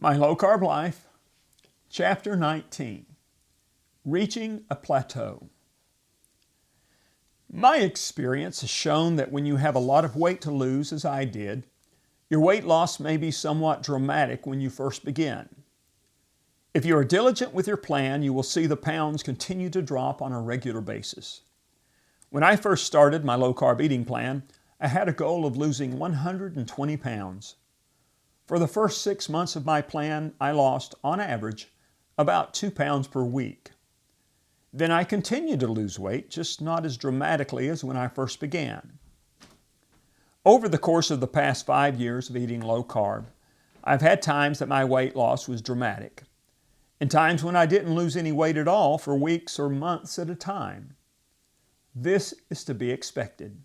My Low-Carb Life, Chapter 19, Reaching a Plateau. My experience has shown that when you have a lot of weight to lose, as I did, your weight loss may be somewhat dramatic when you first begin. If you are diligent with your plan, you will see the pounds continue to drop on a regular basis. When I first started my low-carb eating plan, I had a goal of losing 120 pounds. For the first 6 months of my plan, I lost, on average, about 2 pounds per week. Then I continued to lose weight, just not as dramatically as when I first began. Over the course of the past 5 years of eating low carb, I've had times that my weight loss was dramatic, and times when I didn't lose any weight at all for weeks or months at a time. This is to be expected.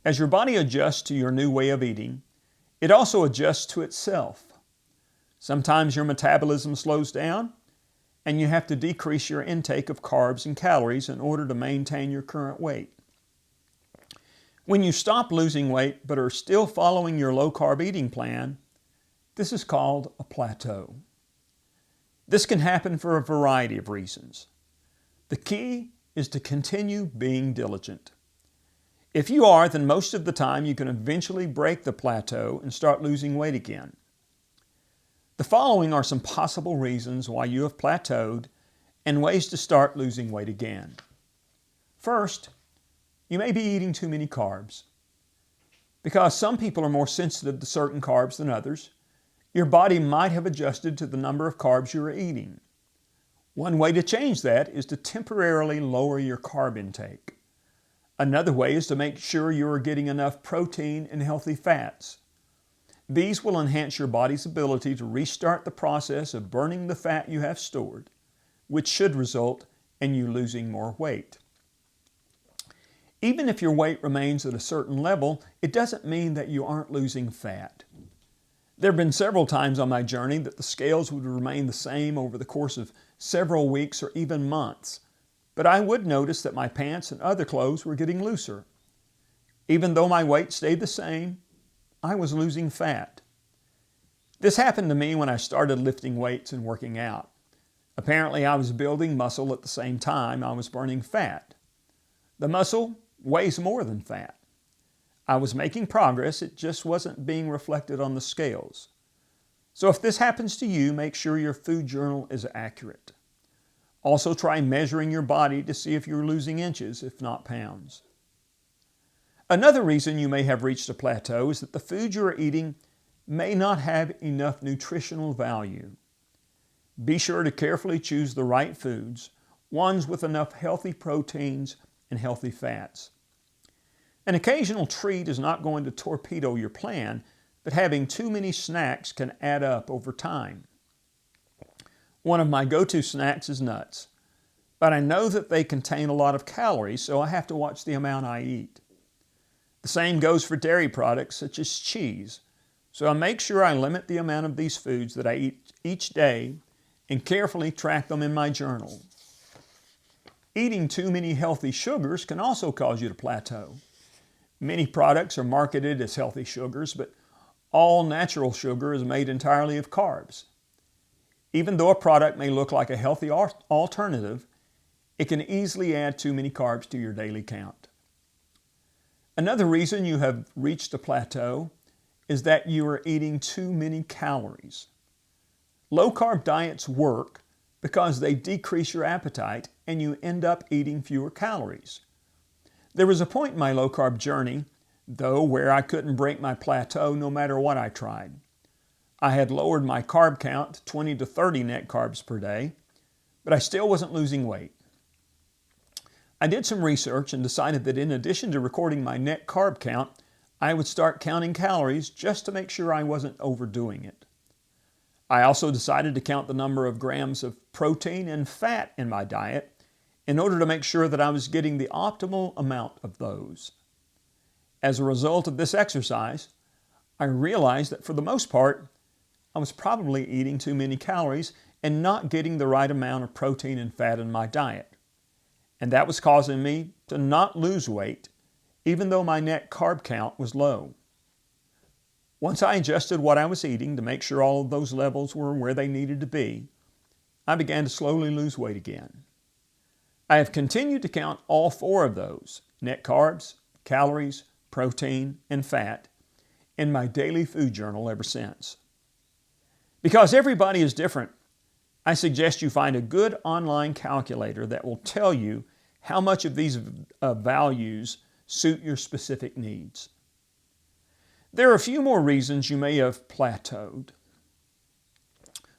As your body adjusts to your new way of eating, it also adjusts to itself. Sometimes your metabolism slows down, and you have to decrease your intake of carbs and calories in order to maintain your current weight. When you stop losing weight but are still following your low-carb eating plan, this is called a plateau. This can happen for a variety of reasons. The key is to continue being diligent. If you are, then most of the time you can eventually break the plateau and start losing weight again. The following are some possible reasons why you have plateaued and ways to start losing weight again. First, you may be eating too many carbs. Because some people are more sensitive to certain carbs than others, your body might have adjusted to the number of carbs you are eating. One way to change that is to temporarily lower your carb intake. Another way is to make sure you are getting enough protein and healthy fats. These will enhance your body's ability to restart the process of burning the fat you have stored, which should result in you losing more weight. Even if your weight remains at a certain level, it doesn't mean that you aren't losing fat. There have been several times on my journey that the scales would remain the same over the course of several weeks or even months, but I would notice that my pants and other clothes were getting looser. Even though my weight stayed the same, I was losing fat. This happened to me when I started lifting weights and working out. Apparently, I was building muscle at the same time I was burning fat. The muscle weighs more than fat. I was making progress, it just wasn't being reflected on the scales. So if this happens to you, make sure your food journal is accurate. Also try measuring your body to see if you're losing inches, if not pounds. Another reason you may have reached a plateau is that the food you are eating may not have enough nutritional value. Be sure to carefully choose the right foods, ones with enough healthy proteins and healthy fats. An occasional treat is not going to torpedo your plan, but having too many snacks can add up over time. One of my go-to snacks is nuts, but I know that they contain a lot of calories, so I have to watch the amount I eat. The same goes for dairy products such as cheese, so I make sure I limit the amount of these foods that I eat each day and carefully track them in my journal. Eating too many healthy sugars can also cause you to plateau. Many products are marketed as healthy sugars, but all natural sugar is made entirely of carbs. Even though a product may look like a healthy alternative, it can easily add too many carbs to your daily count. Another reason you have reached a plateau is that you are eating too many calories. Low-carb diets work because they decrease your appetite and you end up eating fewer calories. There was a point in my low-carb journey, though, where I couldn't break my plateau no matter what I tried. I had lowered my carb count to 20 to 30 net carbs per day, but I still wasn't losing weight. I did some research and decided that in addition to recording my net carb count, I would start counting calories just to make sure I wasn't overdoing it. I also decided to count the number of grams of protein and fat in my diet in order to make sure that I was getting the optimal amount of those. As a result of this exercise, I realized that for the most part, I was probably eating too many calories and not getting the right amount of protein and fat in my diet. And that was causing me to not lose weight, even though my net carb count was low. Once I adjusted what I was eating to make sure all of those levels were where they needed to be, I began to slowly lose weight again. I have continued to count all 4 of those, net carbs, calories, protein, and fat, in my daily food journal ever since. Because everybody is different, I suggest you find a good online calculator that will tell you how much of these values suit your specific needs. There are a few more reasons you may have plateaued.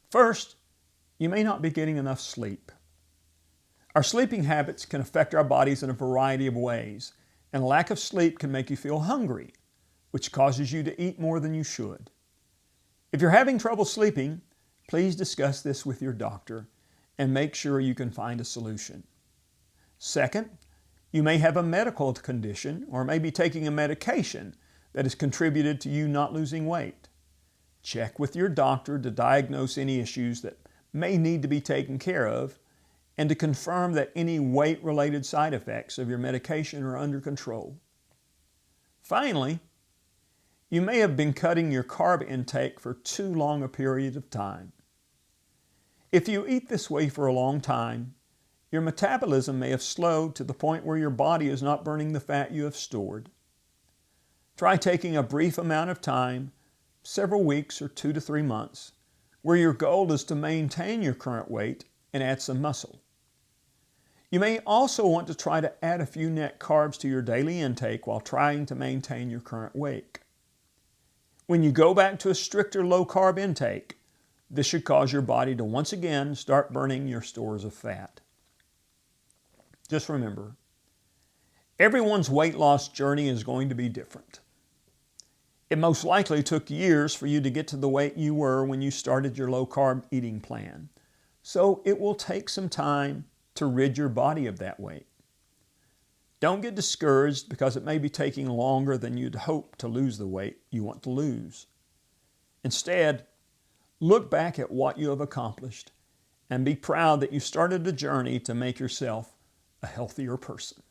First, you may not be getting enough sleep. Our sleeping habits can affect our bodies in a variety of ways, and a lack of sleep can make you feel hungry, which causes you to eat more than you should. If you're having trouble sleeping, please discuss this with your doctor and make sure you can find a solution. Second, you may have a medical condition or may be taking a medication that has contributed to you not losing weight. Check with your doctor to diagnose any issues that may need to be taken care of and to confirm that any weight-related side effects of your medication are under control. Finally, you may have been cutting your carb intake for too long a period of time. If you eat this way for a long time, your metabolism may have slowed to the point where your body is not burning the fat you have stored. Try taking a brief amount of time, several weeks or 2 to 3 months, where your goal is to maintain your current weight and add some muscle. You may also want to try to add a few net carbs to your daily intake while trying to maintain your current weight. When you go back to a stricter low-carb intake, this should cause your body to once again start burning your stores of fat. Just remember, everyone's weight loss journey is going to be different. It most likely took years for you to get to the weight you were when you started your low-carb eating plan, so it will take some time to rid your body of that weight. Don't get discouraged because it may be taking longer than you'd hoped to lose the weight you want to lose. Instead, look back at what you have accomplished and be proud that you started a journey to make yourself a healthier person.